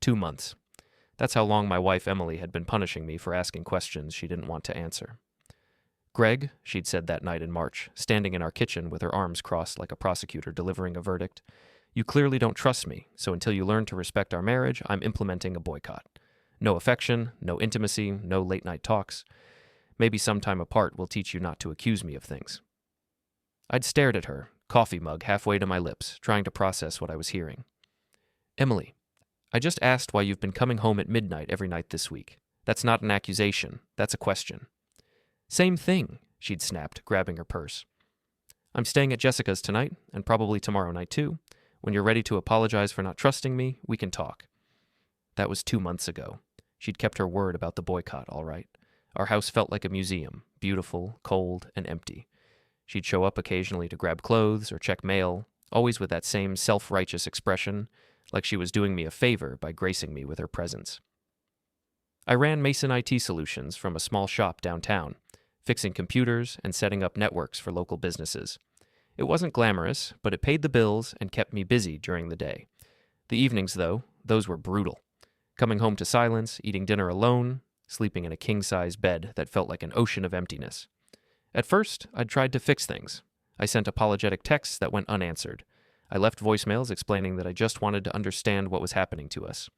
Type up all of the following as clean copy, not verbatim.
2 months. That's how long my wife Emily had been punishing me for asking questions she didn't want to answer. "Greg," she'd said that night in March, standing in our kitchen with her arms crossed like a prosecutor delivering a verdict, "you clearly don't trust me, so until you learn to respect our marriage, I'm implementing a boycott. No affection, no intimacy, no late-night talks. Maybe some time apart will teach you not to accuse me of things." I'd stared at her, coffee mug halfway to my lips, trying to process what I was hearing. "Emily, I just asked why you've been coming home at midnight every night this week. That's not an accusation, that's a question." "Same thing," she'd snapped, grabbing her purse. "I'm staying at Jessica's tonight, and probably tomorrow night too. When you're ready to apologize for not trusting me, we can talk." That was 2 months ago. She'd kept her word about the boycott, all right. Our house felt like a museum, beautiful, cold, and empty. She'd show up occasionally to grab clothes or check mail, always with that same self-righteous expression, like she was doing me a favor by gracing me with her presence. I ran Mason IT Solutions from a small shop downtown, fixing computers and setting up networks for local businesses. It wasn't glamorous, but it paid the bills and kept me busy during the day. The evenings, though, those were brutal. Coming home to silence, eating dinner alone, sleeping in a king-size bed that felt like an ocean of emptiness. At first, I'd tried to fix things. I sent apologetic texts that went unanswered. I left voicemails explaining that I just wanted to understand what was happening to us.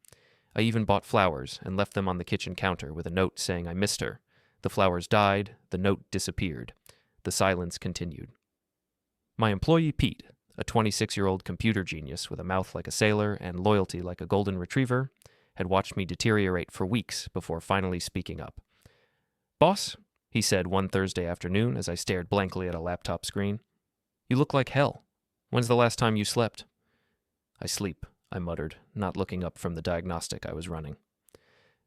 I even bought flowers and left them on the kitchen counter with a note saying I missed her. The flowers died, the note disappeared. The silence continued. My employee Pete, a 26-year-old computer genius with a mouth like a sailor and loyalty like a golden retriever, had watched me deteriorate for weeks before finally speaking up. "Boss," he said one Thursday afternoon as I stared blankly at a laptop screen, "you look like hell. When's the last time you slept?" "I sleep," I muttered, not looking up from the diagnostic I was running.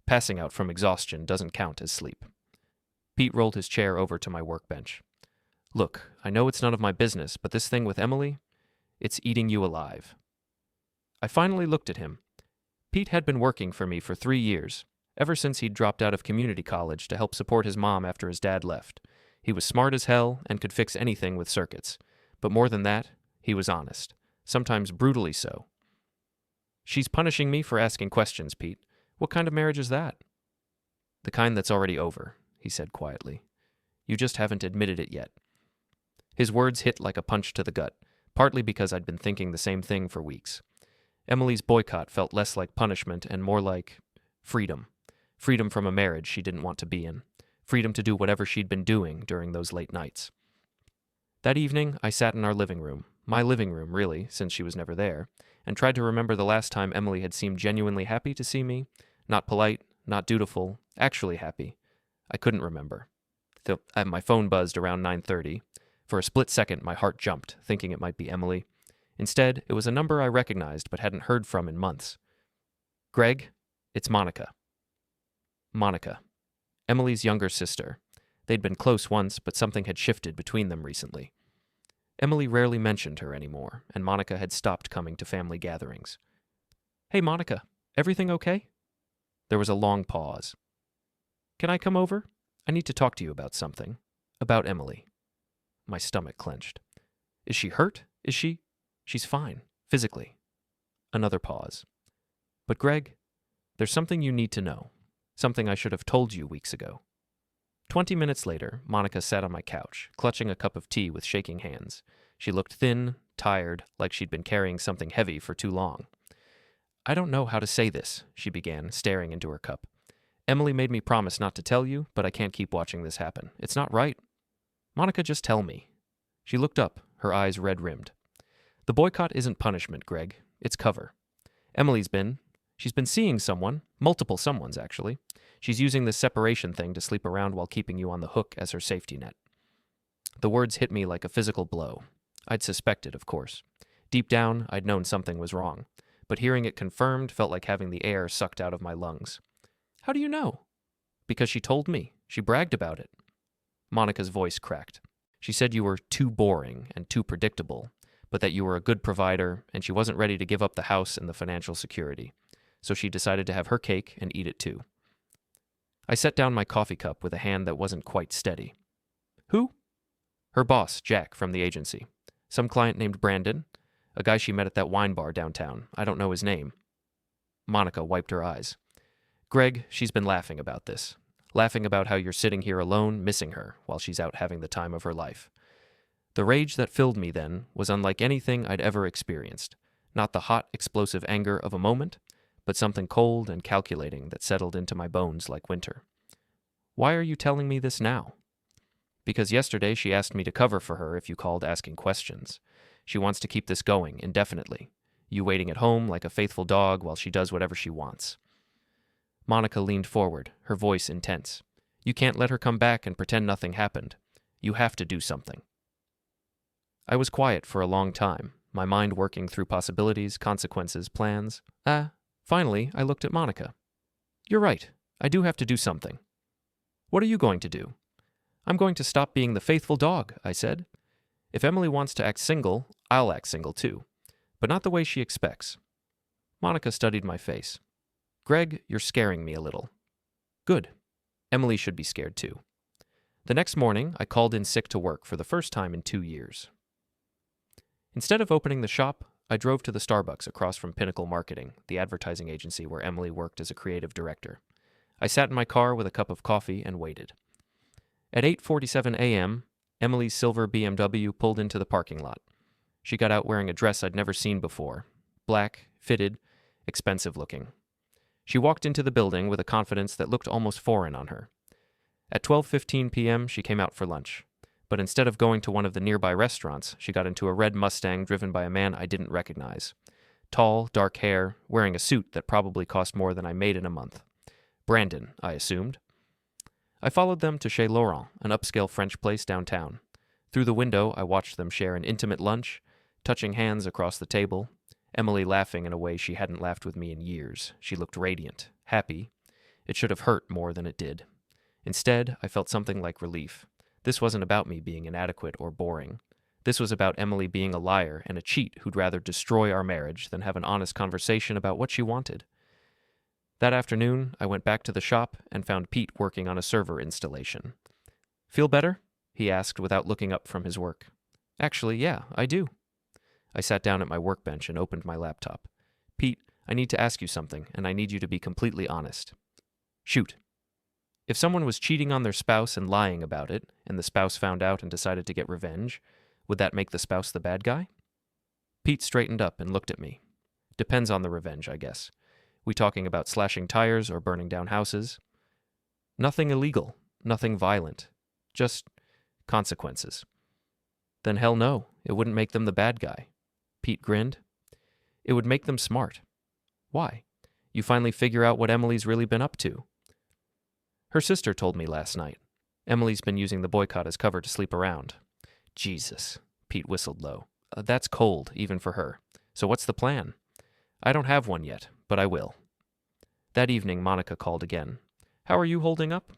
Passing out from exhaustion doesn't count as sleep. Pete rolled his chair over to my workbench. "Look, I know it's none of my business, but this thing with Emily, it's eating you alive." I finally looked at him. Pete had been working for me for 3 years, ever since he'd dropped out of community college to help support his mom after his dad left. He was smart as hell and could fix anything with circuits. But more than that, he was honest, sometimes brutally so. "She's punishing me for asking questions, Pete. What kind of marriage is that?" "The kind that's already over," he said quietly. "You just haven't admitted it yet." His words hit like a punch to the gut, partly because I'd been thinking the same thing for weeks. Emily's boycott felt less like punishment and more like freedom. Freedom from a marriage she didn't want to be in. Freedom to do whatever she'd been doing during those late nights. That evening, I sat in our living room, my living room really, since she was never there, and tried to remember the last time Emily had seemed genuinely happy to see me. Not polite, not dutiful, actually happy. I couldn't remember. My phone buzzed around 9:30. For a split second, my heart jumped, thinking it might be Emily. Instead, it was a number I recognized but hadn't heard from in months. "Greg, it's Monica." Monica. Emily's younger sister. They'd been close once, but something had shifted between them recently. Emily rarely mentioned her anymore, and Monica had stopped coming to family gatherings. "Hey, Monica, everything okay?" There was a long pause. "Can I come over? I need to talk to you about something. About Emily." My stomach clenched. "Is she hurt? Is she?" "She's fine, physically." Another pause. "But Greg, there's something you need to know. Something I should have told you weeks ago." 20 minutes later, Monica sat on my couch, clutching a cup of tea with shaking hands. She looked thin, tired, like she'd been carrying something heavy for too long. "I don't know how to say this," she began, staring into her cup. "Emily made me promise not to tell you, but I can't keep watching this happen. It's not right." "Monica, just tell me." She looked up, her eyes red-rimmed. "The boycott isn't punishment, Greg. It's cover. She's been seeing someone, multiple someones actually. She's using this separation thing to sleep around while keeping you on the hook as her safety net." The words hit me like a physical blow. I'd suspected, of course. Deep down, I'd known something was wrong, but hearing it confirmed felt like having the air sucked out of my lungs. "How do you know?" "Because she told me. She bragged about it." Monica's voice cracked. "She said you were too boring and too predictable, but that you were a good provider, and she wasn't ready to give up the house and the financial security. So she decided to have her cake and eat it too." I set down my coffee cup with a hand that wasn't quite steady. "Who?" "Her boss, Jack, from the agency. Some client named Brandon. A guy she met at that wine bar downtown. I don't know his name." Monica wiped her eyes. Greg, she's been laughing about this. Laughing about how you're sitting here alone, missing her, while she's out having the time of her life. The rage that filled me then was unlike anything I'd ever experienced. Not the hot, explosive anger of a moment, but something cold and calculating that settled into my bones like winter. Why are you telling me this now? Because yesterday she asked me to cover for her if you called asking questions. She wants to keep this going indefinitely. You waiting at home like a faithful dog while she does whatever she wants. Monica leaned forward, her voice intense. You can't let her come back and pretend nothing happened. You have to do something. I was quiet for a long time, my mind working through possibilities, consequences, plans. Finally, I looked at Monica. You're right. I do have to do something. What are you going to do? I'm going to stop being the faithful dog, I said. If Emily wants to act single, I'll act single too. But not the way she expects. Monica studied my face. Greg, you're scaring me a little. Good. Emily should be scared too. The next morning, I called in sick to work for the first time in 2 years. Instead of opening the shop, I drove to the Starbucks across from Pinnacle Marketing, the advertising agency where Emily worked as a creative director. I sat in my car with a cup of coffee and waited. At 8:47 a.m., Emily's silver BMW pulled into the parking lot. She got out wearing a dress I'd never seen before. Black, fitted, expensive looking. She walked into the building with a confidence that looked almost foreign on her. At 12:15 p.m., she came out for lunch. But instead of going to one of the nearby restaurants, she got into a red Mustang driven by a man I didn't recognize. Tall, dark hair, wearing a suit that probably cost more than I made in a month. Brandon, I assumed. I followed them to Chez Laurent, an upscale French place downtown. Through the window, I watched them share an intimate lunch, touching hands across the table, Emily laughing in a way she hadn't laughed with me in years. She looked radiant, happy. It should have hurt more than it did. Instead, I felt something like relief. This wasn't about me being inadequate or boring. This was about Emily being a liar and a cheat who'd rather destroy our marriage than have an honest conversation about what she wanted. That afternoon, I went back to the shop and found Pete working on a server installation. Feel better? He asked without looking up from his work. Actually, yeah, I do. I sat down at my workbench and opened my laptop. Pete, I need to ask you something, and I need you to be completely honest. Shoot. If someone was cheating on their spouse and lying about it, and the spouse found out and decided to get revenge, would that make the spouse the bad guy? Pete straightened up and looked at me. Depends on the revenge, I guess. We talking about slashing tires or burning down houses? Nothing illegal, nothing violent. Just consequences. Then hell no, it wouldn't make them the bad guy. Pete grinned. It would make them smart. Why? You finally figure out what Emily's really been up to. Her sister told me last night. Emily's been using the boycott as cover to sleep around. Jesus, Pete whistled low. That's cold, even for her. So what's the plan? I don't have one yet, but I will. That evening, Monica called again. How are you holding up?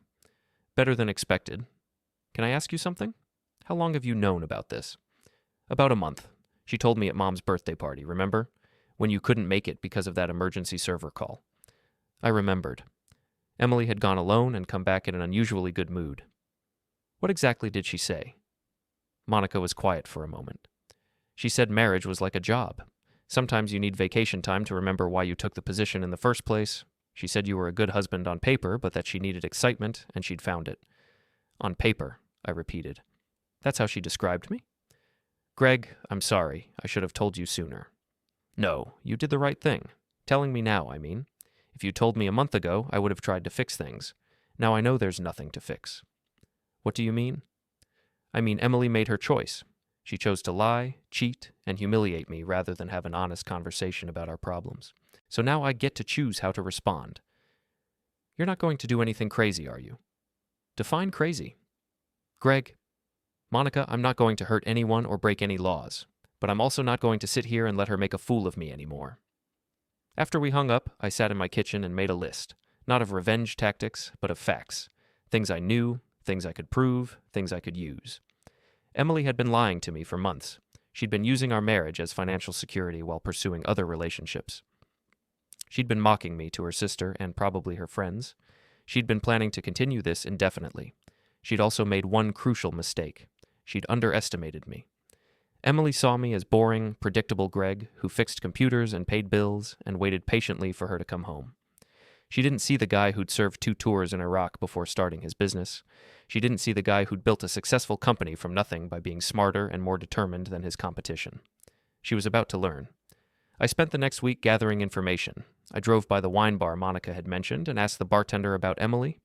Better than expected. Can I ask you something? How long have you known about this? About a month. She told me at Mom's birthday party, remember? When you couldn't make it because of that emergency server call. I remembered. Emily had gone alone and come back in an unusually good mood. What exactly did she say? Monica was quiet for a moment. She said marriage was like a job. Sometimes you need vacation time to remember why you took the position in the first place. She said you were a good husband on paper, but that she needed excitement, and she'd found it. On paper, I repeated. That's how she described me? Greg, I'm sorry. I should have told you sooner. No, you did the right thing. Telling me now, I mean. If you told me a month ago, I would have tried to fix things. Now I know there's nothing to fix. What do you mean? I mean, Emily made her choice. She chose to lie, cheat, and humiliate me rather than have an honest conversation about our problems. So now I get to choose how to respond. You're not going to do anything crazy, are you? Define crazy. Greg, Monica, I'm not going to hurt anyone or break any laws, but I'm also not going to sit here and let her make a fool of me anymore. After we hung up, I sat in my kitchen and made a list, not of revenge tactics, but of facts. Things I knew, things I could prove, things I could use. Emily had been lying to me for months. She'd been using our marriage as financial security while pursuing other relationships. She'd been mocking me to her sister and probably her friends. She'd been planning to continue this indefinitely. She'd also made one crucial mistake. She'd underestimated me. Emily saw me as boring, predictable Greg who fixed computers and paid bills and waited patiently for her to come home. She didn't see the guy who'd served 2 tours in Iraq before starting his business. She didn't see the guy who'd built a successful company from nothing by being smarter and more determined than his competition. She was about to learn. I spent the next week gathering information. I drove by the wine bar Monica had mentioned and asked the bartender about Emily.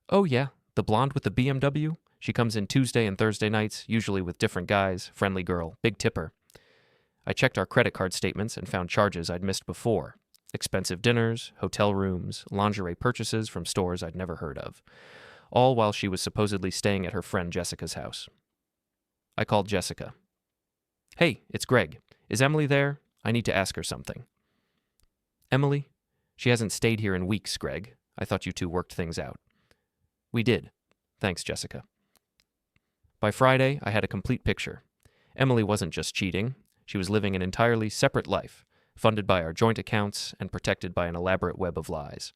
"Oh yeah, the blonde with the BMW? She comes in Tuesday and Thursday nights, usually with different guys, friendly girl, big tipper." I checked our credit card statements and found charges I'd missed before. Expensive dinners, hotel rooms, lingerie purchases from stores I'd never heard of. All while she was supposedly staying at her friend Jessica's house. I called Jessica. "Hey, it's Greg. Is Emily there? I need to ask her something." "Emily? She hasn't stayed here in weeks, Greg. I thought you two worked things out." "We did. Thanks, Jessica." By Friday, I had a complete picture. Emily wasn't just cheating. She was living an entirely separate life, funded by our joint accounts and protected by an elaborate web of lies.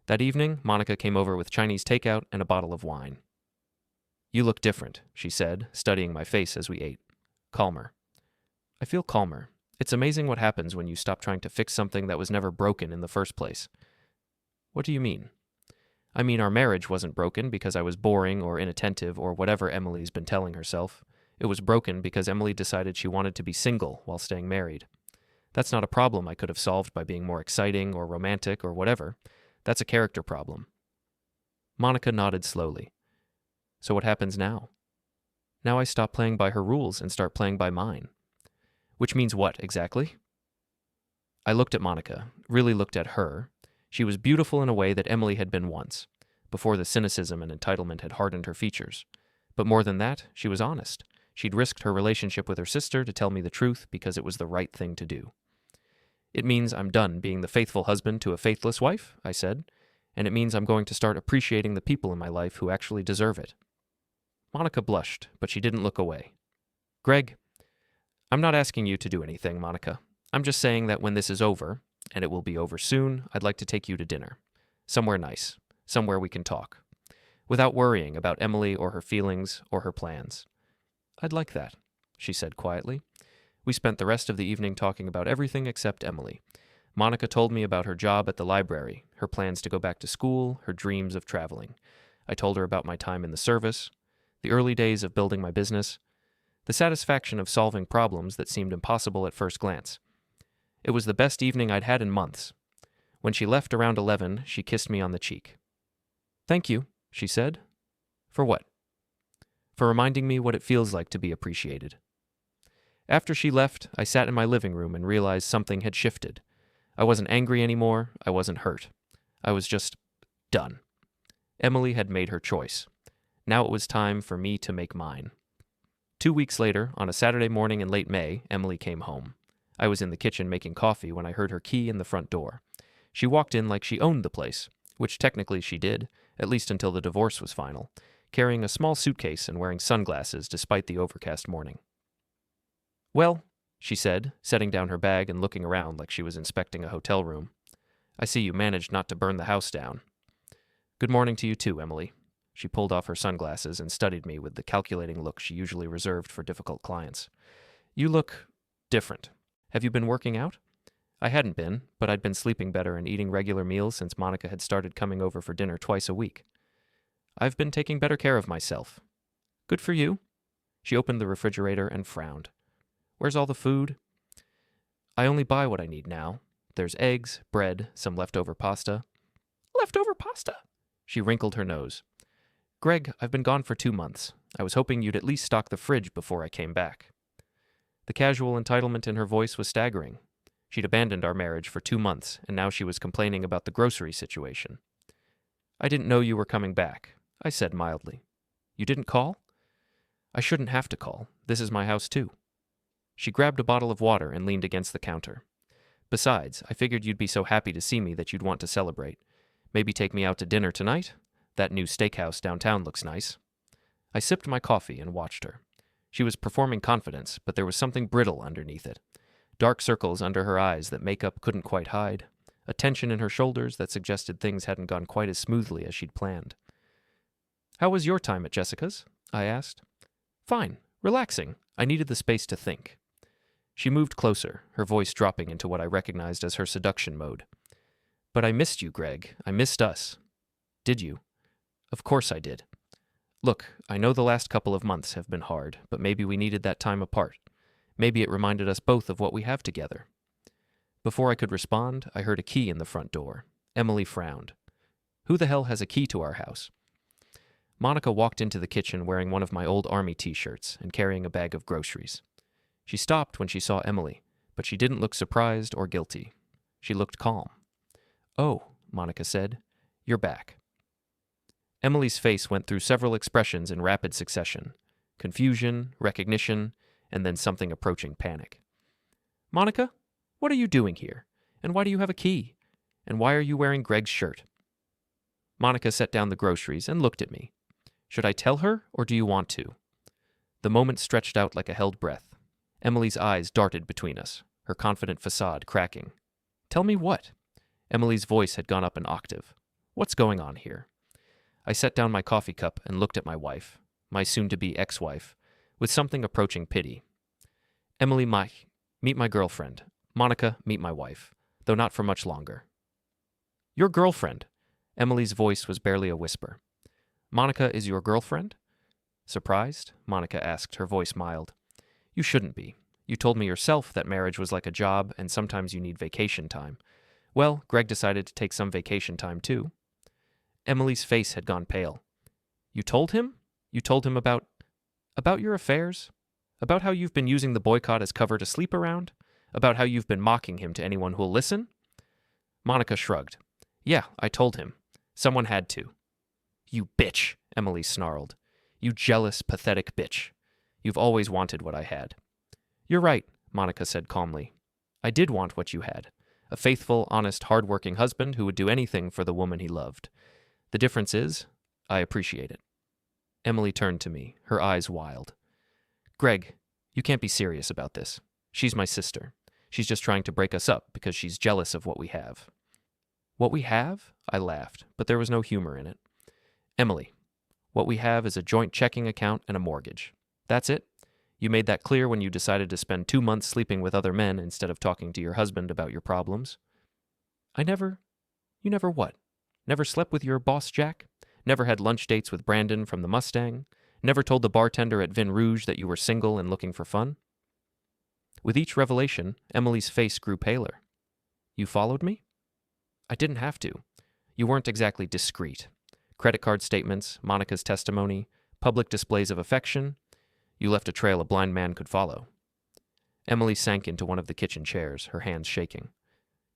That evening, Monica came over with Chinese takeout and a bottle of wine. "You look different," she said, studying my face as we ate. "Calmer." "I feel calmer. It's amazing what happens when you stop trying to fix something that was never broken in the first place." "What do you mean?" "I mean our marriage wasn't broken because I was boring or inattentive or whatever Emily's been telling herself. It was broken because Emily decided she wanted to be single while staying married. That's not a problem I could have solved by being more exciting or romantic or whatever. That's a character problem." Monica nodded slowly. "So what happens now?" "Now I stop playing by her rules and start playing by mine." "Which means what, exactly?" I looked at Monica, really looked at her. She was beautiful in a way that Emily had been once, before the cynicism and entitlement had hardened her features. But more than that, she was honest. She'd risked her relationship with her sister to tell me the truth because it was the right thing to do. "It means I'm done being the faithful husband to a faithless wife," I said, "and it means I'm going to start appreciating the people in my life who actually deserve it." Monica blushed, but she didn't look away. "Greg, I'm not asking you to do anything, Monica. I'm just saying that when this is over, and it will be over soon, I'd like to take you to dinner. Somewhere nice. Somewhere we can talk. Without worrying about Emily or her feelings or her plans." "I'd like that," she said quietly. We spent the rest of the evening talking about everything except Emily. Monica told me about her job at the library, her plans to go back to school, her dreams of traveling. I told her about my time in the service, the early days of building my business, the satisfaction of solving problems that seemed impossible at first glance. It was the best evening I'd had in months. When she left around 11, she kissed me on the cheek. "Thank you," she said. "For what?" "For reminding me what it feels like to be appreciated." After she left, I sat in my living room and realized something had shifted. I wasn't angry anymore. I wasn't hurt. I was just done. Emily had made her choice. Now it was time for me to make mine. 2 weeks later, on a Saturday morning in late May, Emily came home. I was in the kitchen making coffee when I heard her key in the front door. She walked in like she owned the place, which technically she did, at least until the divorce was final, carrying a small suitcase and wearing sunglasses despite the overcast morning. "Well," she said, setting down her bag and looking around like she was inspecting a hotel room, "I see you managed not to burn the house down." "Good morning to you too, Emily." She pulled off her sunglasses and studied me with the calculating look she usually reserved for difficult clients. "You look different. Have you been working out?" I hadn't been, but I'd been sleeping better and eating regular meals since Monica had started coming over for dinner twice a week. "I've been taking better care of myself." "Good for you." She opened the refrigerator and frowned. "Where's all the food?" "I only buy what I need now. There's eggs, bread, some leftover pasta." "Leftover pasta?" She wrinkled her nose. "Greg, I've been gone for 2 months. I was hoping you'd at least stock the fridge before I came back." The casual entitlement in her voice was staggering. She'd abandoned our marriage for 2 months, and now she was complaining about the grocery situation. "I didn't know you were coming back," I said mildly. "You didn't call?" "I shouldn't have to call. This is my house too." She grabbed a bottle of water and leaned against the counter. "Besides, I figured you'd be so happy to see me that you'd want to celebrate. Maybe take me out to dinner tonight? That new steakhouse downtown looks nice." I sipped my coffee and watched her. She was performing confidence, but there was something brittle underneath it. Dark circles under her eyes that makeup couldn't quite hide. A tension in her shoulders that suggested things hadn't gone quite as smoothly as she'd planned. "How was your time at Jessica's?" I asked. "Fine. Relaxing. I needed the space to think. She moved closer, her voice dropping into what I recognized as her seduction mode. But I missed you, Greg. I missed us. Did you? Of course I did. Look, I know the last couple of months have been hard, but maybe we needed that time apart. Maybe it reminded us both of what we have together. Before I could respond, I heard a key in the front door. Emily frowned. Who the hell has a key to our house? Monica walked into the kitchen wearing one of my old army t-shirts and carrying a bag of groceries. She stopped when she saw Emily, but she didn't look surprised or guilty. She looked calm. Oh, Monica said, you're back. Emily's face went through several expressions in rapid succession. Confusion, recognition, and then something approaching panic. Monica, what are you doing here? And why do you have a key? And why are you wearing Greg's shirt? Monica set down the groceries and looked at me. Should I tell her, or do you want to? The moment stretched out like a held breath. Emily's eyes darted between us, her confident facade cracking. Tell me what? Emily's voice had gone up an octave. What's going on here? I set down my coffee cup and looked at my wife, my soon-to-be ex-wife, with something approaching pity. Emily, meet my girlfriend. Monica, meet my wife, though not for much longer. Your girlfriend? Emily's voice was barely a whisper. Monica is your girlfriend? Surprised? Monica asked, her voice mild. You shouldn't be. You told me yourself that marriage was like a job and sometimes you need vacation time. Well, Greg decided to take some vacation time too. Emily's face had gone pale. You told him? You told him about your affairs? About how you've been using the boycott as cover to sleep around? About how you've been mocking him to anyone who'll listen? Monica shrugged. Yeah, I told him. Someone had to. You bitch, Emily snarled. You jealous, pathetic bitch. You've always wanted what I had. You're right, Monica said calmly. I did want what you had. A faithful, honest, hard-working husband who would do anything for the woman he loved. The difference is, I appreciate it. Emily turned to me, her eyes wild. Greg, you can't be serious about this. She's my sister. She's just trying to break us up because she's jealous of what we have. What we have? I laughed, but there was no humor in it. Emily, what we have is a joint checking account and a mortgage. That's it. You made that clear when you decided to spend 2 months sleeping with other men instead of talking to your husband about your problems. You never what? Never slept with your boss, Jack? Never had lunch dates with Brandon from the Mustang? Never told the bartender at Vin Rouge that you were single and looking for fun? With each revelation, Emily's face grew paler. You followed me? I didn't have to. You weren't exactly discreet. Credit card statements, Monica's testimony, public displays of affection. You left a trail a blind man could follow. Emily sank into one of the kitchen chairs, her hands shaking.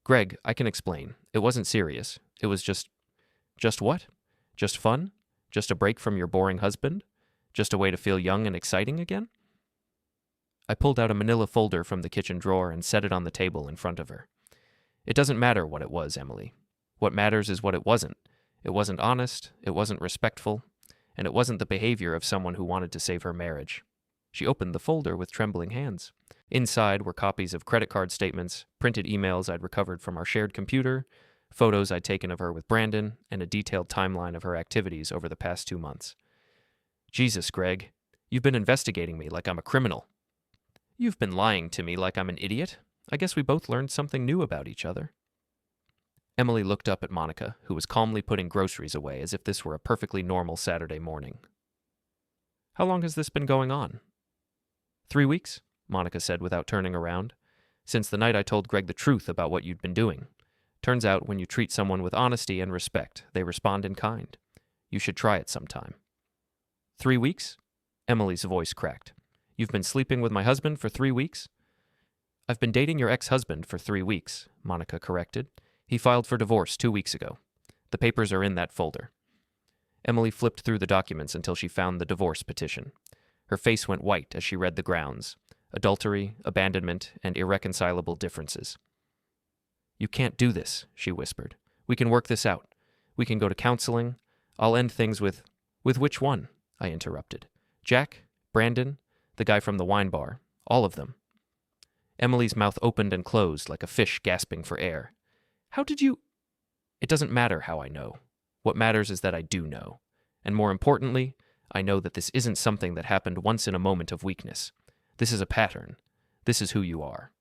Greg, I can explain. It wasn't serious. It was just what? Just fun? Just a break from your boring husband? Just a way to feel young and exciting again? I pulled out a manila folder from the kitchen drawer and set it on the table in front of her. It doesn't matter what it was, Emily. What matters is what it wasn't. It wasn't honest, it wasn't respectful, and it wasn't the behavior of someone who wanted to save her marriage. She opened the folder with trembling hands. Inside were copies of credit card statements, printed emails I'd recovered from our shared computer, photos I'd taken of her with Brandon, and a detailed timeline of her activities over the past 2 months. Jesus, Greg, you've been investigating me like I'm a criminal. You've been lying to me like I'm an idiot. I guess we both learned something new about each other. Emily looked up at Monica, who was calmly putting groceries away as if this were a perfectly normal Saturday morning. How long has this been going on? 3 weeks, Monica said without turning around. Since the night I told Greg the truth about what you'd been doing. Turns out when you treat someone with honesty and respect, they respond in kind. You should try it sometime. 3 weeks? Emily's voice cracked. You've been sleeping with my husband for 3 weeks? I've been dating your ex-husband for 3 weeks, Monica corrected. He filed for divorce 2 weeks ago. The papers are in that folder. Emily flipped through the documents until she found the divorce petition. Her face went white as she read the grounds: adultery, abandonment, and irreconcilable differences. You can't do this, she whispered. We can work this out. We can go to counseling. I'll end things with which one? I interrupted. Jack? Brandon? The guy from the wine bar? All of them. Emily's mouth opened and closed like a fish gasping for air. How did you... It doesn't matter how I know. What matters is that I do know. And more importantly, I know that this isn't something that happened once in a moment of weakness. This is a pattern. This is who you are.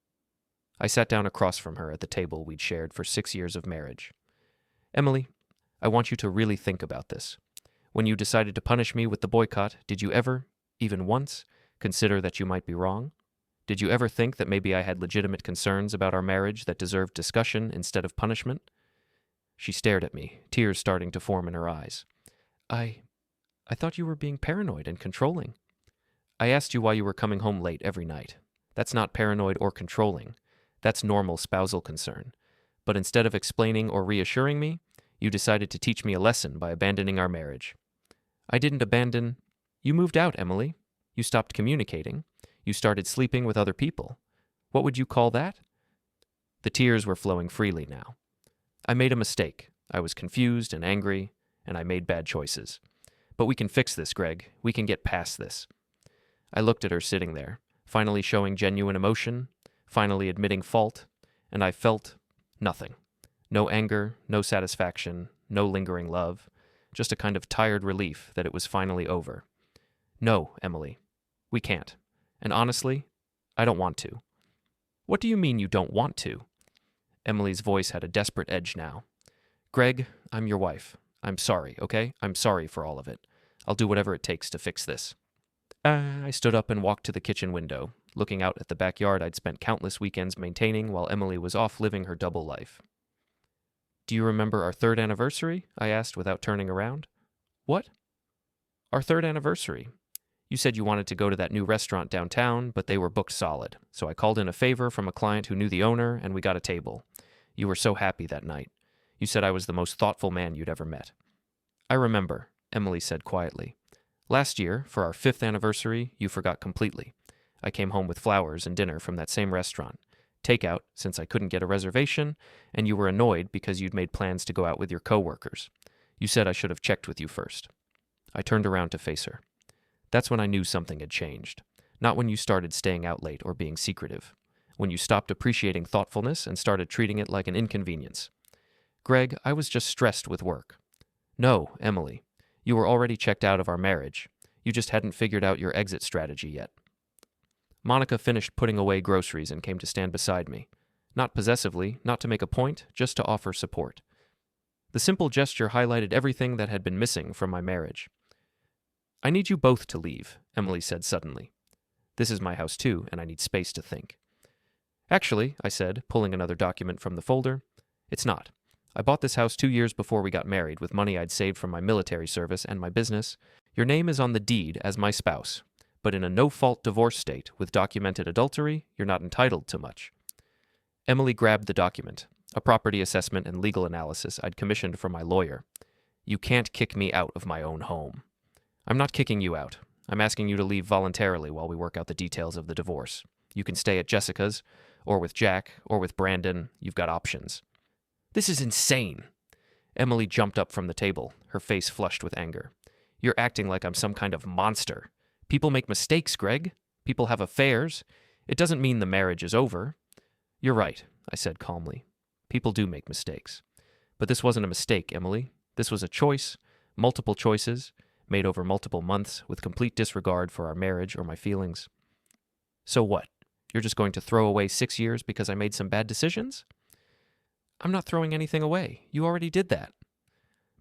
I sat down across from her at the table we'd shared for 6 years of marriage. Emily, I want you to really think about this. When you decided to punish me with the boycott, did you ever, even once, consider that you might be wrong? Did you ever think that maybe I had legitimate concerns about our marriage that deserved discussion instead of punishment? She stared at me, tears starting to form in her eyes. I thought you were being paranoid and controlling. I asked you why you were coming home late every night. That's not paranoid or controlling. That's normal spousal concern. But instead of explaining or reassuring me, you decided to teach me a lesson by abandoning our marriage. I didn't abandon. You moved out, Emily. You stopped communicating. You started sleeping with other people. What would you call that? The tears were flowing freely now. I made a mistake. I was confused and angry, and I made bad choices. But we can fix this, Greg. We can get past this. I looked at her sitting there, finally showing genuine emotion, finally admitting fault, and I felt nothing. No anger, no satisfaction, no lingering love, just a kind of tired relief that it was finally over. No, Emily, we can't. And honestly, I don't want to. What do you mean you don't want to? Emily's voice had a desperate edge now. Greg, I'm your wife. I'm sorry, okay? I'm sorry for all of it. I'll do whatever it takes to fix this. I stood up and walked to the kitchen window, looking out at the backyard I'd spent countless weekends maintaining while Emily was off living her double life. Do you remember our 3rd anniversary? I asked without turning around. What? Our 3rd anniversary. You said you wanted to go to that new restaurant downtown, but they were booked solid, so I called in a favor from a client who knew the owner, and we got a table. You were so happy that night. You said I was the most thoughtful man you'd ever met. I remember, Emily said quietly. Last year, for our 5th anniversary, you forgot completely. I came home with flowers and dinner from that same restaurant. Takeout, since I couldn't get a reservation, and you were annoyed because you'd made plans to go out with your coworkers. You said I should have checked with you first. I turned around to face her. That's when I knew something had changed. Not when you started staying out late or being secretive. When you stopped appreciating thoughtfulness and started treating it like an inconvenience. Greg, I was just stressed with work. No, Emily. You were already checked out of our marriage. You just hadn't figured out your exit strategy yet. Monica finished putting away groceries and came to stand beside me. Not possessively, not to make a point, just to offer support. The simple gesture highlighted everything that had been missing from my marriage. I need you both to leave, Emily said suddenly. This is my house too, and I need space to think. Actually, I said, pulling another document from the folder, it's not. I bought this house 2 years before we got married with money I'd saved from my military service and my business. Your name is on the deed as my spouse, but in a no-fault divorce state with documented adultery, you're not entitled to much. Emily grabbed the document, a property assessment and legal analysis I'd commissioned from my lawyer. You can't kick me out of my own home. I'm not kicking you out. I'm asking you to leave voluntarily while we work out the details of the divorce. You can stay at Jessica's, or with Jack, or with Brandon. You've got options. This is insane. Emily jumped up from the table, her face flushed with anger. You're acting like I'm some kind of monster. People make mistakes, Greg. People have affairs. It doesn't mean the marriage is over. You're right, I said calmly. People do make mistakes. But this wasn't a mistake, Emily. This was a choice, multiple choices, made over multiple months with complete disregard for our marriage or my feelings. So what? You're just going to throw away 6 years because I made some bad decisions? I'm not throwing anything away. You already did that.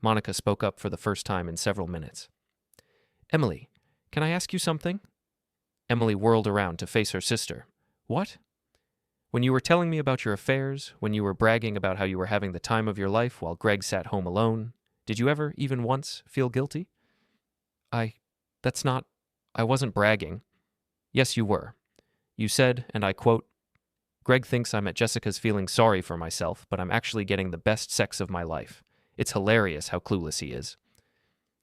Monica spoke up for the first time in several minutes. Emily, can I ask you something? Emily whirled around to face her sister. What? When you were telling me about your affairs, when you were bragging about how you were having the time of your life while Greg sat home alone, did you ever, even once, feel guilty? I wasn't bragging. Yes, you were. You said, and I quote, Greg thinks I'm at Jessica's feeling sorry for myself, but I'm actually getting the best sex of my life. It's hilarious how clueless he is.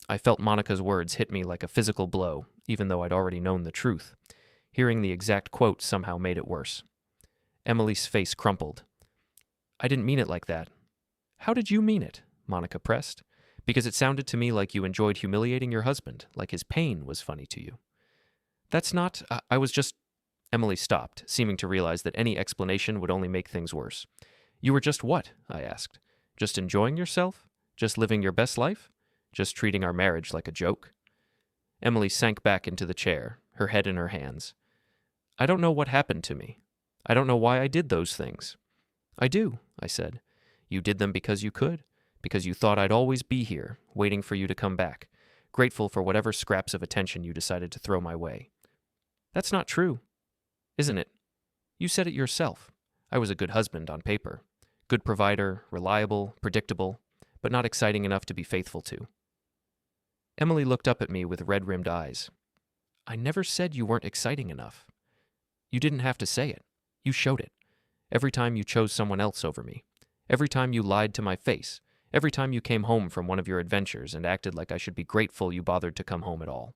I felt Monica's words hit me like a physical blow, even though I'd already known the truth. Hearing the exact quote somehow made it worse. Emily's face crumpled. I didn't mean it like that. How did you mean it? Monica pressed. Because it sounded to me like you enjoyed humiliating your husband, like his pain was funny to you. That's not, I was just... Emily stopped, seeming to realize that any explanation would only make things worse. You were just what? I asked. Just enjoying yourself? Just living your best life? Just treating our marriage like a joke? Emily sank back into the chair, her head in her hands. I don't know what happened to me. I don't know why I did those things. I do, I said. You did them because you could, because you thought I'd always be here, waiting for you to come back, grateful for whatever scraps of attention you decided to throw my way. That's not true, isn't it? You said it yourself. I was a good husband on paper. Good provider, reliable, predictable, but not exciting enough to be faithful to. Emily looked up at me with red-rimmed eyes. I never said you weren't exciting enough. You didn't have to say it. You showed it. Every time you chose someone else over me. Every time you lied to my face. Every time you came home from one of your adventures and acted like I should be grateful you bothered to come home at all.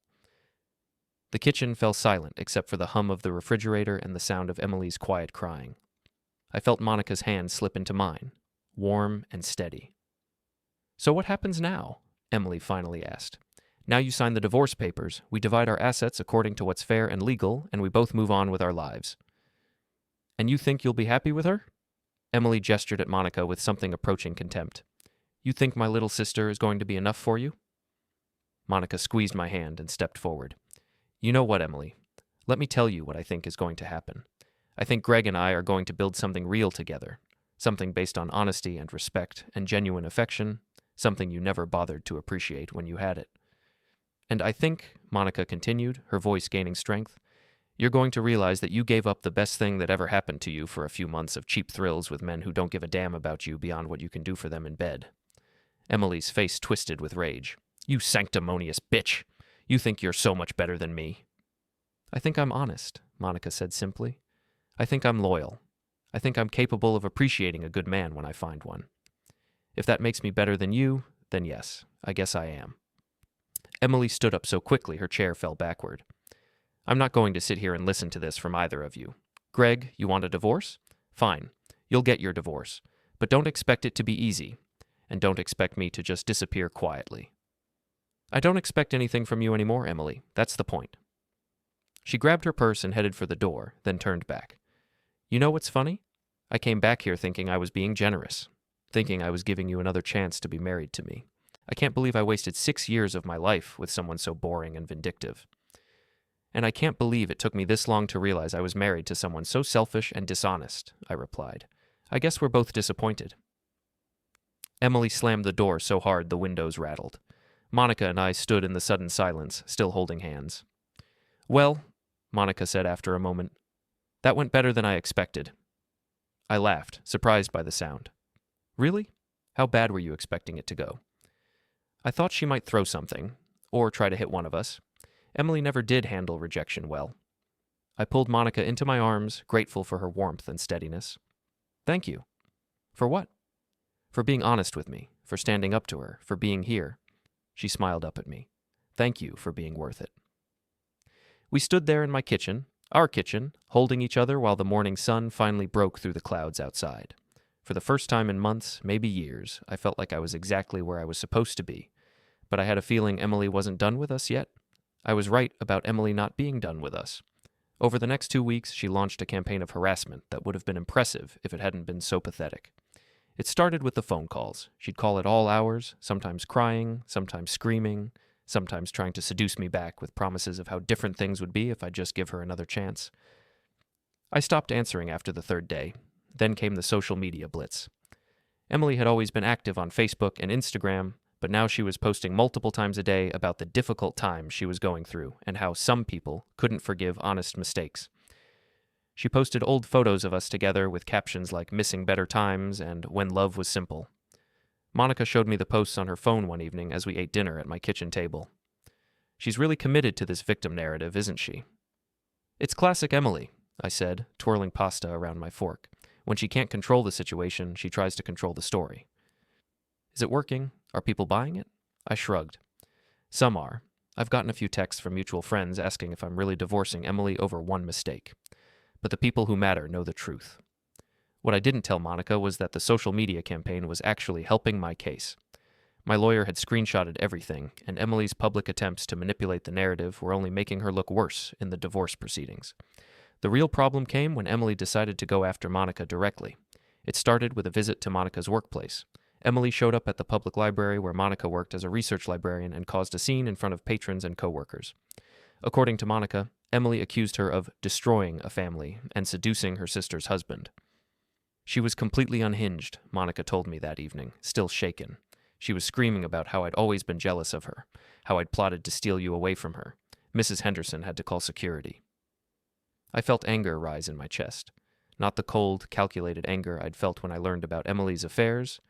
The kitchen fell silent except for the hum of the refrigerator and the sound of Emily's quiet crying. I felt Monica's hand slip into mine, warm and steady. So what happens now? Emily finally asked. Now you sign the divorce papers, we divide our assets according to what's fair and legal, and we both move on with our lives. And you think you'll be happy with her? Emily gestured at Monica with something approaching contempt. You think my little sister is going to be enough for you? Monica squeezed my hand and stepped forward. You know what, Emily? Let me tell you what I think is going to happen. I think Greg and I are going to build something real together, something based on honesty and respect and genuine affection, something you never bothered to appreciate when you had it. And I think, Monica continued, her voice gaining strength, you're going to realize that you gave up the best thing that ever happened to you for a few months of cheap thrills with men who don't give a damn about you beyond what you can do for them in bed. Emily's face twisted with rage. You sanctimonious bitch! You think you're so much better than me. I think I'm honest, Monica said simply. I think I'm loyal. I think I'm capable of appreciating a good man when I find one. If that makes me better than you, then yes, I guess I am. Emily stood up so quickly her chair fell backward. I'm not going to sit here and listen to this from either of you. Greg, you want a divorce? Fine, you'll get your divorce. But don't expect it to be easy. And don't expect me to just disappear quietly. I don't expect anything from you anymore, Emily. That's the point. She grabbed her purse and headed for the door, then turned back. You know what's funny? I came back here thinking I was being generous, thinking I was giving you another chance to be married to me. I can't believe I wasted 6 years of my life with someone so boring and vindictive. And I can't believe it took me this long to realize I was married to someone so selfish and dishonest, I replied. I guess we're both disappointed. Emily slammed the door so hard the windows rattled. Monica and I stood in the sudden silence, still holding hands. Well, Monica said after a moment, that went better than I expected. I laughed, surprised by the sound. Really? How bad were you expecting it to go? I thought she might throw something, or try to hit one of us. Emily never did handle rejection well. I pulled Monica into my arms, grateful for her warmth and steadiness. Thank you. For what? For being honest with me, for standing up to her, for being here. She smiled up at me. Thank you for being worth it. We stood there in my kitchen, our kitchen, holding each other while the morning sun finally broke through the clouds outside. For the first time in months, maybe years, I felt like I was exactly where I was supposed to be. But I had a feeling Emily wasn't done with us yet. I was right about Emily not being done with us. Over the next 2 weeks, she launched a campaign of harassment that would have been impressive if it hadn't been so pathetic. It started with the phone calls. She'd call at all hours, sometimes crying, sometimes screaming, sometimes trying to seduce me back with promises of how different things would be if I'd just give her another chance. I stopped answering after the 3rd day. Then came the social media blitz. Emily had always been active on Facebook and Instagram, but now she was posting multiple times a day about the difficult times she was going through and how some people couldn't forgive honest mistakes. She posted old photos of us together with captions like missing better times and when love was simple. Monica showed me the posts on her phone one evening as we ate dinner at my kitchen table. She's really committed to this victim narrative, isn't she? It's classic Emily, I said, twirling pasta around my fork. When she can't control the situation, she tries to control the story. Is it working? Are people buying it? I shrugged. Some are. I've gotten a few texts from mutual friends asking if I'm really divorcing Emily over one mistake. But the people who matter know the truth. What I didn't tell Monica was that the social media campaign was actually helping my case. My lawyer had screenshotted everything, and Emily's public attempts to manipulate the narrative were only making her look worse in the divorce proceedings. The real problem came when Emily decided to go after Monica directly. It started with a visit to Monica's workplace. Emily showed up at the public library where Monica worked as a research librarian and caused a scene in front of patrons and coworkers. According to Monica, Emily accused her of destroying a family and seducing her sister's husband. She was completely unhinged, Monica told me that evening, still shaken. She was screaming about how I'd always been jealous of her, how I'd plotted to steal you away from her. Mrs. Henderson had to call security. I felt anger rise in my chest. Not the cold, calculated anger I'd felt when I learned about Emily's affairs,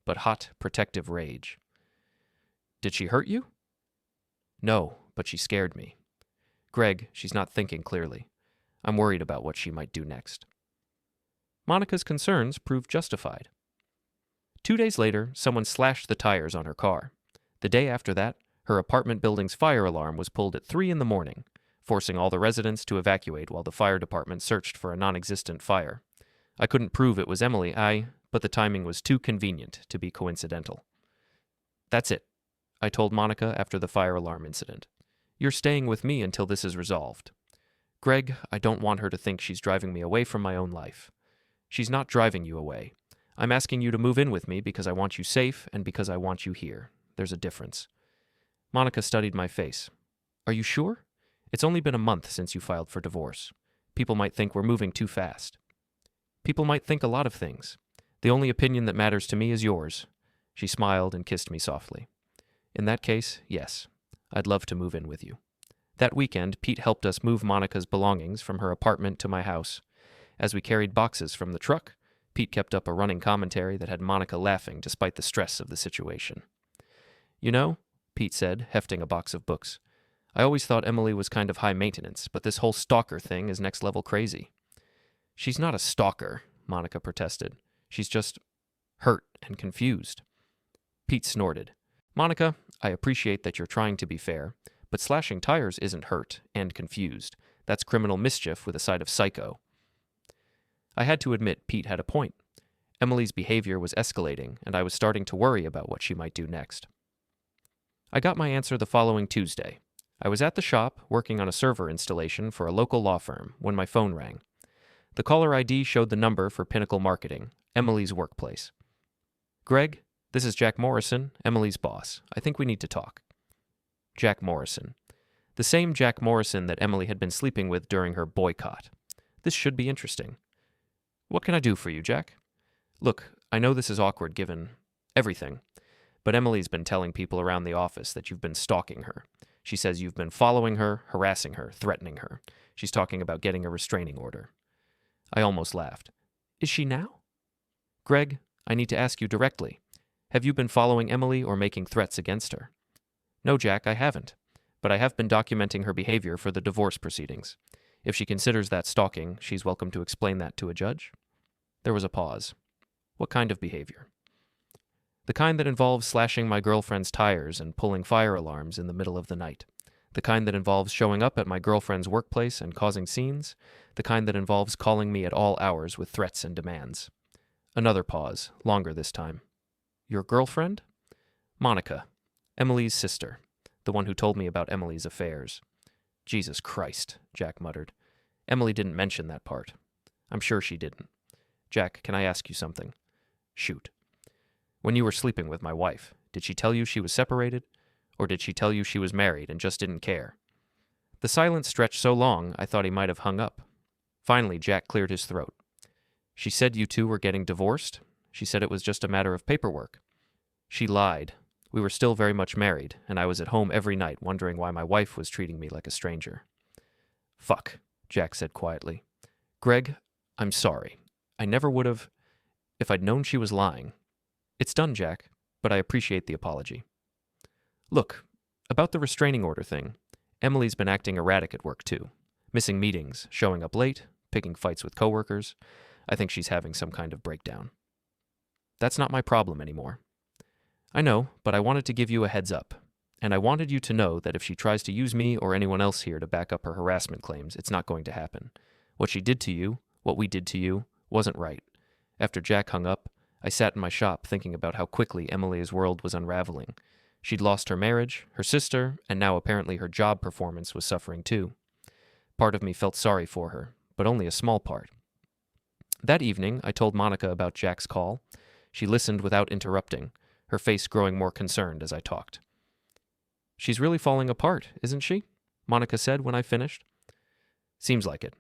but hot, protective rage. Did she hurt you? No, but she scared me. Greg, she's not thinking clearly. I'm worried about what she might do next. Monica's concerns proved justified. 2 days later, someone slashed the tires on her car. The day after that, her apartment building's fire alarm was pulled at 3 a.m, forcing all the residents to evacuate while the fire department searched for a non-existent fire. I couldn't prove it was Emily, but the timing was too convenient to be coincidental. That's it, I told Monica after the fire alarm incident. You're staying with me until this is resolved. Greg, I don't want her to think she's driving me away from my own life. She's not driving you away. I'm asking you to move in with me because I want you safe and because I want you here. There's a difference. Monica studied my face. Are you sure? It's only been a month since you filed for divorce. People might think we're moving too fast. People might think a lot of things. The only opinion that matters to me is yours. She smiled and kissed me softly. In that case, yes, I'd love to move in with you. That weekend, Pete helped us move Monica's belongings from her apartment to my house. As we carried boxes from the truck, Pete kept up a running commentary that had Monica laughing despite the stress of the situation. You know, Pete said, hefting a box of books, I always thought Emily was kind of high maintenance, but this whole stalker thing is next level crazy. She's not a stalker, Monica protested. She's just hurt and confused. Pete snorted. Monica, I appreciate that you're trying to be fair, but slashing tires isn't hurt and confused. That's criminal mischief with a side of psycho. I had to admit Pete had a point. Emily's behavior was escalating, and I was starting to worry about what she might do next. I got my answer the following Tuesday. I was at the shop, working on a server installation for a local law firm, when my phone rang. The caller ID showed the number for Pinnacle Marketing, Emily's workplace. Greg, this is Jack Morrison, Emily's boss. I think we need to talk. Jack Morrison. The same Jack Morrison that Emily had been sleeping with during her boycott. This should be interesting. What can I do for you, Jack? Look, I know this is awkward given everything, but Emily's been telling people around the office that you've been stalking her. She says you've been following her, harassing her, threatening her. She's talking about getting a restraining order. I almost laughed. Is she now? Greg, I need to ask you directly. Have you been following Emily or making threats against her? No, Jack, I haven't. But I have been documenting her behavior for the divorce proceedings. If she considers that stalking, she's welcome to explain that to a judge. There was a pause. What kind of behavior? The kind that involves slashing my girlfriend's tires and pulling fire alarms in the middle of the night. The kind that involves showing up at my girlfriend's workplace and causing scenes. The kind that involves calling me at all hours with threats and demands. Another pause, longer this time. Your girlfriend? Monica, Emily's sister, the one who told me about Emily's affairs. Jesus Christ, Jack muttered. Emily didn't mention that part. I'm sure she didn't. Jack, can I ask you something? Shoot. When you were sleeping with my wife, did she tell you she was separated? Or did she tell you she was married and just didn't care? The silence stretched so long I thought he might have hung up. Finally, Jack cleared his throat. She said you two were getting divorced? She said it was just a matter of paperwork. She lied. We were still very much married, and I was at home every night wondering why my wife was treating me like a stranger. Fuck, Jack said quietly. Greg, I'm sorry. I never would have, if I'd known she was lying. It's done, Jack, but I appreciate the apology. Look, about the restraining order thing, Emily's been acting erratic at work too. Missing meetings, showing up late, picking fights with coworkers. I think she's having some kind of breakdown. That's not my problem anymore. I know, but I wanted to give you a heads up. And I wanted you to know that if she tries to use me or anyone else here to back up her harassment claims, it's not going to happen. What she did to you, what we did to you, wasn't right. After Jack hung up, I sat in my shop thinking about how quickly Emily's world was unraveling. She'd lost her marriage, her sister, and now apparently her job performance was suffering too. Part of me felt sorry for her, but only a small part. That evening, I told Monica about Jack's call. She listened without interrupting, her face growing more concerned as I talked. "She's really falling apart, isn't she?" Monica said when I finished. "Seems like it.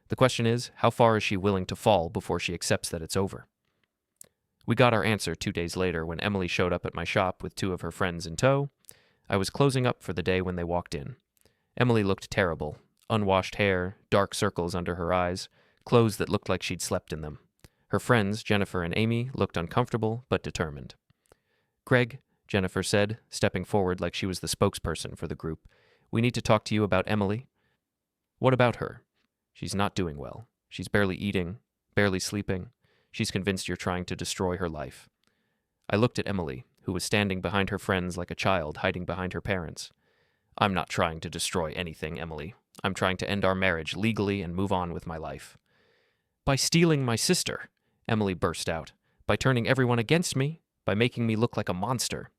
The question is, how far is she willing to fall before she accepts that it's over?" We got our answer 2 days later when Emily showed up at my shop with 2 of her friends in tow. I was closing up for the day when they walked in. Emily looked terrible. Unwashed hair, dark circles under her eyes, clothes that looked like she'd slept in them. Her friends, Jennifer and Amy, looked uncomfortable but determined. "Greg," Jennifer said, stepping forward like she was the spokesperson for the group, "we need to talk to you about Emily." "What about her?" "She's not doing well. She's barely eating, barely sleeping. She's convinced you're trying to destroy her life." I looked at Emily, who was standing behind her friends like a child hiding behind her parents. "I'm not trying to destroy anything, Emily. I'm trying to end our marriage legally and move on with my life." "By stealing my sister," Emily burst out. "By turning everyone against me. By making me look like a monster."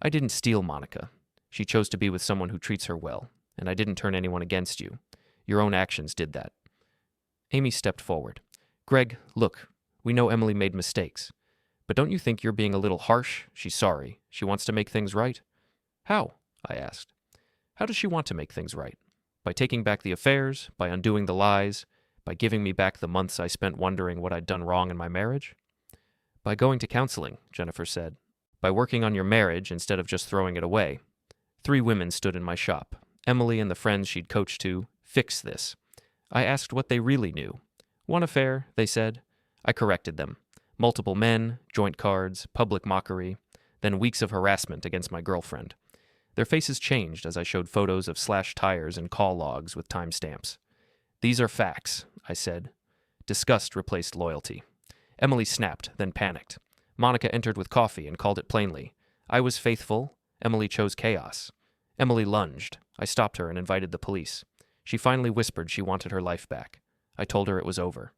"I didn't steal Monica. She chose to be with someone who treats her well, and I didn't turn anyone against you. Your own actions did that." Amy stepped forward. "Greg, look, we know Emily made mistakes. But don't you think you're being a little harsh? She's sorry. She wants to make things right." "How?" I asked. "How does she want to make things right? By taking back the affairs? By undoing the lies? By giving me back the months I spent wondering what I'd done wrong in my marriage?" "By going to counseling," Jennifer said. "By working on your marriage instead of just throwing it away." 3 women stood in my shop. Emily and the friends she'd coached to fix this. I asked what they really knew. "One affair," they said. I corrected them. Multiple men, joint cards, public mockery, then weeks of harassment against my girlfriend. Their faces changed as I showed photos of slashed tires and call logs with timestamps. "These are facts," I said. Disgust replaced loyalty. Emily snapped, then panicked. Monica entered with coffee and called it plainly. I was faithful. Emily chose chaos. Emily lunged. I stopped her and invited the police. She finally whispered she wanted her life back. I told her it was over.